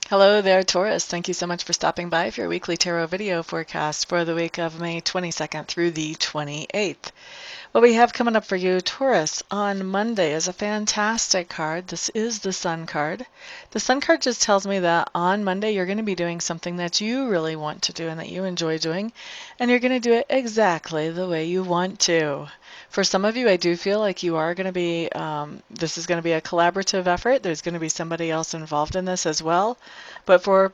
Hello there, Taurus. Thank you so much for stopping by for your weekly tarot video forecast for the week of May 22nd through the 28th. What we have coming up for you, Taurus, on Monday is a fantastic card. This is the Sun card. The Sun card just tells me that on Monday you're going to be doing something that you really want to do and that you enjoy doing, and you're going to do it exactly the way you want to. For some of you, I do feel like you are going to be, this is going to be a collaborative effort. There's going to be somebody else involved in this as well. But for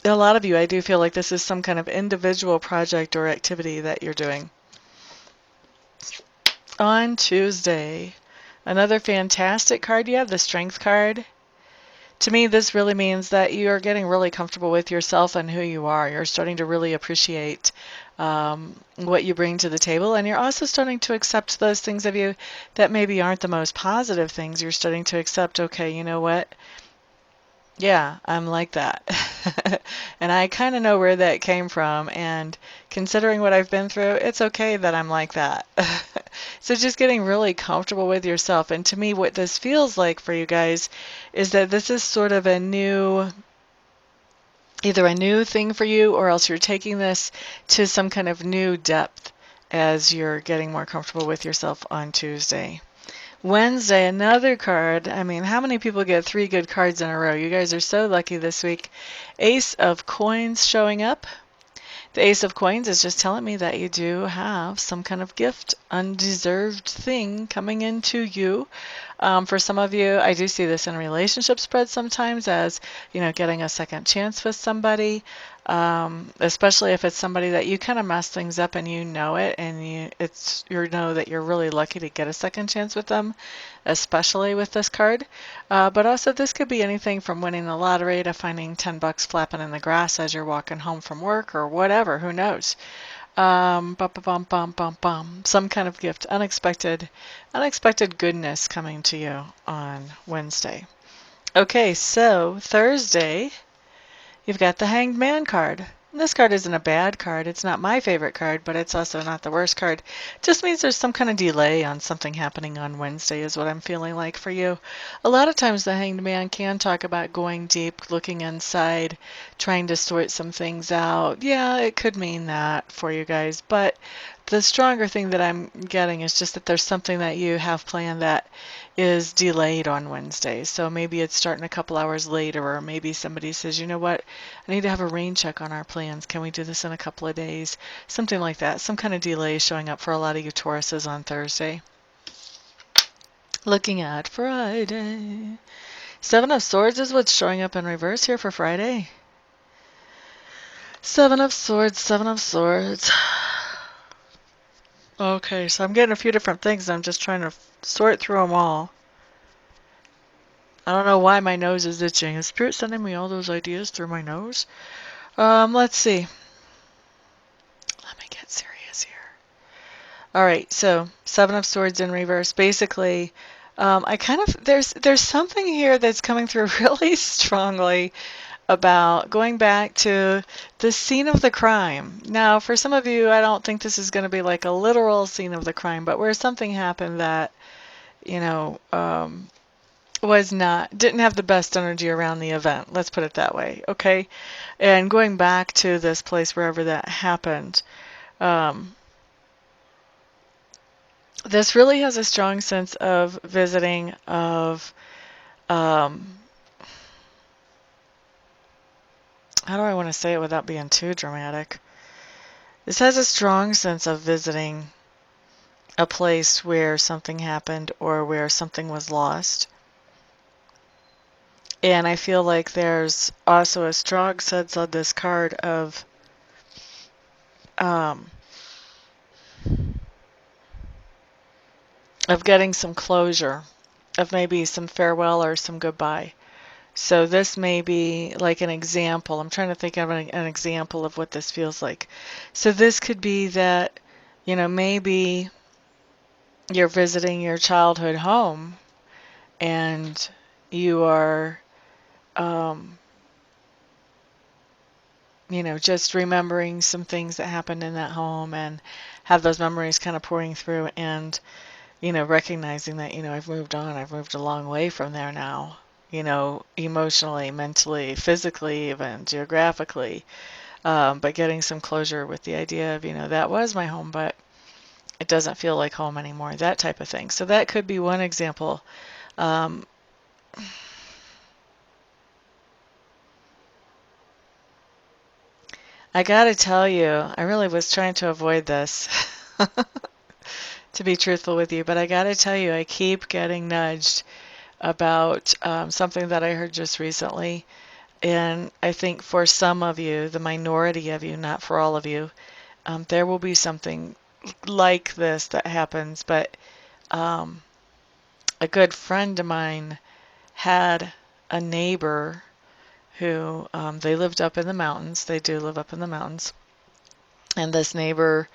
a lot of you, I do feel like this is some kind of individual project or activity that you're doing. On Tuesday, another fantastic card you have, the Strength card. To me, this really means that you are getting really comfortable with yourself and who you are. You're starting to really appreciate what you bring to the table, and you're also starting to accept those things of you that maybe aren't the most positive things. You're starting to accept, okay, you know what? Yeah, I'm like that. And I kind of know where that came from. And considering what I've been through, it's okay that I'm like that. So just getting really comfortable with yourself. And to me, what this feels like for you guys is that this is sort of a new, either a new thing for you, or else you're taking this to some kind of new depth as you're getting more comfortable with yourself on Tuesday. Wednesday, another card. I mean, how many people get 3 good cards in a row? You guys are so lucky this week. Ace of Coins showing up. The Ace of Coins is just telling me that you do have some kind of gift, undeserved thing coming into you. For some of you, I do see this in relationship spreads sometimes as, getting a second chance with somebody, especially if it's somebody that you kind of mess things up and you know it, and you know that you're really lucky to get a second chance with them, especially with this card. But also this could be anything from winning the lottery to finding 10 bucks flapping in the grass as you're walking home from work or whatever, who knows. Some kind of gift, unexpected goodness coming to you on Wednesday. Okay, so Thursday, you've got the Hanged Man card. This card isn't a bad card. It's not my favorite card, but it's also not the worst card. Just means there's some kind of delay on something happening on Wednesday is what I'm feeling like for you. A lot of times the Hanged Man can talk about going deep, looking inside, trying to sort some things out. Yeah, it could mean that for you guys, but the stronger thing that I'm getting is just that there's something that you have planned that is delayed on Wednesday. So maybe it's starting a couple hours later, or maybe somebody says, you know what, I need to have a rain check on our plans. Can we do this in a couple of days? Something like that. Some kind of delay showing up for a lot of you Tauruses on Thursday. Looking at Friday. Seven of Swords is what's showing up in reverse here for Friday. Seven of Swords, Seven of Swords. Okay, so I'm getting a few different things. I'm just trying to sort through them all. I don't know why my nose is itching. Is Spirit sending me all those ideas through my nose? Let's see. Let me get serious here. All right, so Seven of Swords in reverse. Basically, I kind of there's something here that's coming through really strongly about going back to the scene of the crime. Now, for some of you, I don't think this is going to be like a literal scene of the crime, but where something happened that, didn't have the best energy around the event. Let's put it that way, okay? And going back to this place wherever that happened, this really has a strong sense of visiting, of how do I want to say it without being too dramatic? This has a strong sense of visiting a place where something happened or where something was lost. And I feel like there's also a strong sense on this card of getting some closure, of maybe some farewell or some goodbye. So this may be like an example. I'm trying to think of an example of what this feels like. So this could be that, maybe you're visiting your childhood home and you are, just remembering some things that happened in that home and have those memories kind of pouring through and, recognizing that, I've moved on. I've moved a long way from there now. emotionally, mentally, physically, even geographically. But getting some closure with the idea of, that was my home, but it doesn't feel like home anymore, that type of thing. So that could be one example. Um, I gotta tell you, I really was trying to avoid this, to be truthful with you, but I gotta tell you, I keep getting nudged about something that I heard just recently. And I think for some of you, the minority of you, not for all of you, there will be something like this that happens. But um, a good friend of mine had a neighbor who they lived up in the mountains. They do live up in the mountains. And this neighbor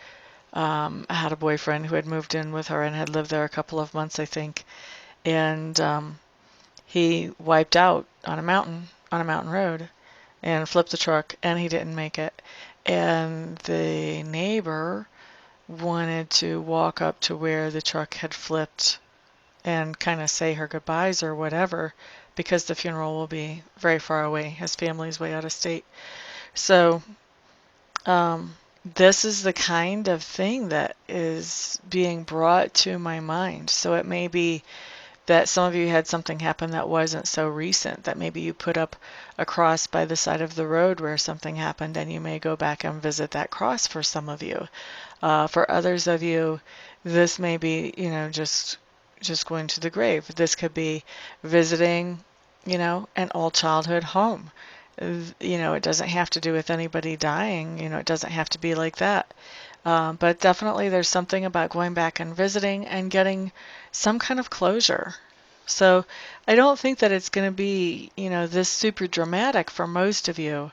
had a boyfriend who had moved in with her and had lived there a couple of months, I think. And he wiped out on a mountain road, and flipped the truck, and he didn't make it. And the neighbor wanted to walk up to where the truck had flipped and kind of say her goodbyes or whatever, because the funeral will be very far away. His family's way out of state. So this is the kind of thing that is being brought to my mind. So it may be that some of you had something happen that wasn't so recent, that maybe you put up a cross by the side of the road where something happened, and you may go back and visit that cross for some of you. For others of you, this may be, just going to the grave. This could be visiting, an old childhood home. It doesn't have to do with anybody dying. It doesn't have to be like that. But definitely there's something about going back and visiting and getting some kind of closure. So I don't think that it's going to be, this super dramatic for most of you,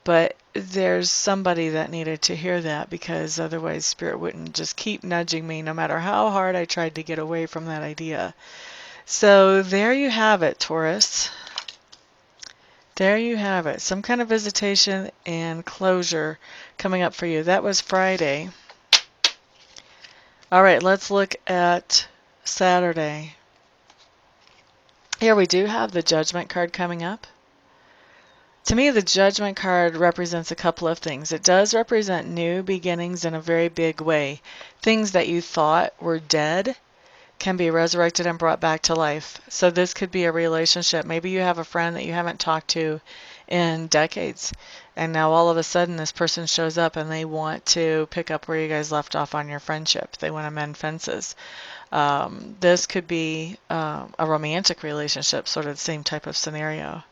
but there's somebody that needed to hear that, because otherwise Spirit wouldn't just keep nudging me no matter how hard I tried to get away from that idea. So there you have it, Taurus. There you have it. Some kind of visitation and closure coming up for you. That was Friday. All right, let's look at Saturday. Here we do have the Judgment card coming up. To me, the Judgment card represents a couple of things. It does represent new beginnings in a very big way. Things that you thought were dead can be resurrected and brought back to life. So this could be a relationship. Maybe you have a friend that you haven't talked to in decades, and now all of a sudden this person shows up and they want to pick up where you guys left off on your friendship. They want to mend fences. This could be a romantic relationship, sort of the same type of scenario.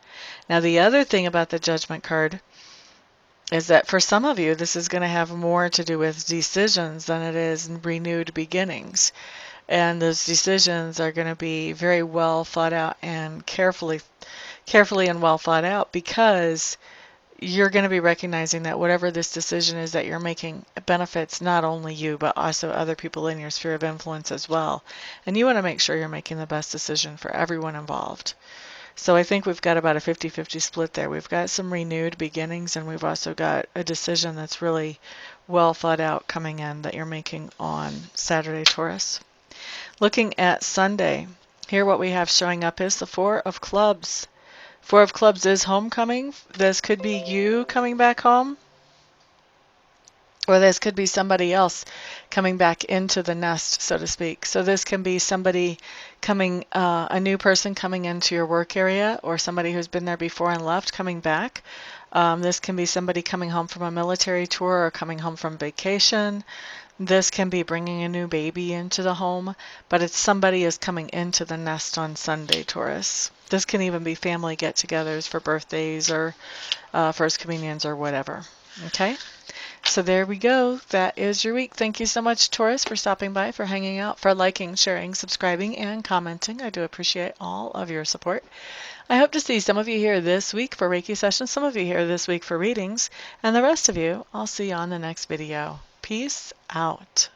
Now, the other thing about the Judgment card is that for some of you, this is going to have more to do with decisions than it is renewed beginnings. And those decisions are going to be very well thought out and carefully and well thought out, because you're going to be recognizing that whatever this decision is that you're making benefits not only you, but also other people in your sphere of influence as well. And you want to make sure you're making the best decision for everyone involved. So I think we've got about a 50-50 split there. We've got some renewed beginnings, and we've also got a decision that's really well thought out coming in that you're making on Saturday, Taurus. Looking at Sunday, here what we have showing up is the Four of Clubs. Four of Clubs is homecoming. This could be you coming back home, or this could be somebody else coming back into the nest, so to speak. So this can be somebody coming, a new person coming into your work area, or somebody who's been there before and left coming back. This can be somebody coming home from a military tour or coming home from vacation. This can be bringing a new baby into the home, but it's somebody is coming into the nest on Sunday, Taurus. This can even be family get-togethers for birthdays or first communions or whatever. Okay? So there we go. That is your week. Thank you so much, Taurus, for stopping by, for hanging out, for liking, sharing, subscribing, and commenting. I do appreciate all of your support. I hope to see some of you here this week for Reiki sessions, some of you here this week for readings, and the rest of you, I'll see you on the next video. Peace out.